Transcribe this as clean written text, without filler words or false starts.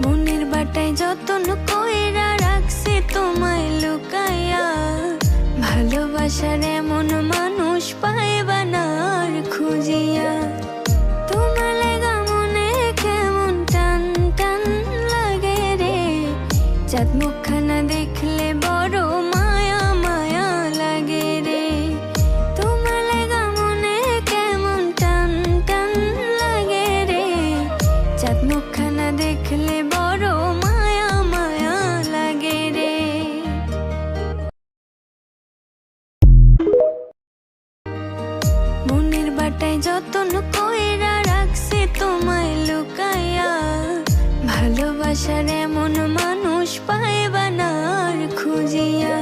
মনের বাটায় যতন কইরা রাখছি তোমায় লুকাইয়া। ভালোবাসার এমন মানুষ পাইবা না আর খুঁজিয়া। তোমার লাগা মনে কেমন টান টান লাগে রে, চাঁদ মুখখানা দেখলে বড় মায়া মায়া লাগে রে। তোমার লাগা মনে কেমন টান টান লাগে রে, চাঁদ মুখখানা দেখলে বড় মায়া মায়া লাগে রে। মনের বাটায় যতন কইরা রাখছি তোমায় লুকাইয়া। ভালোবাসার এমন মানুষ পাইবা না আর খুঁজিয়া।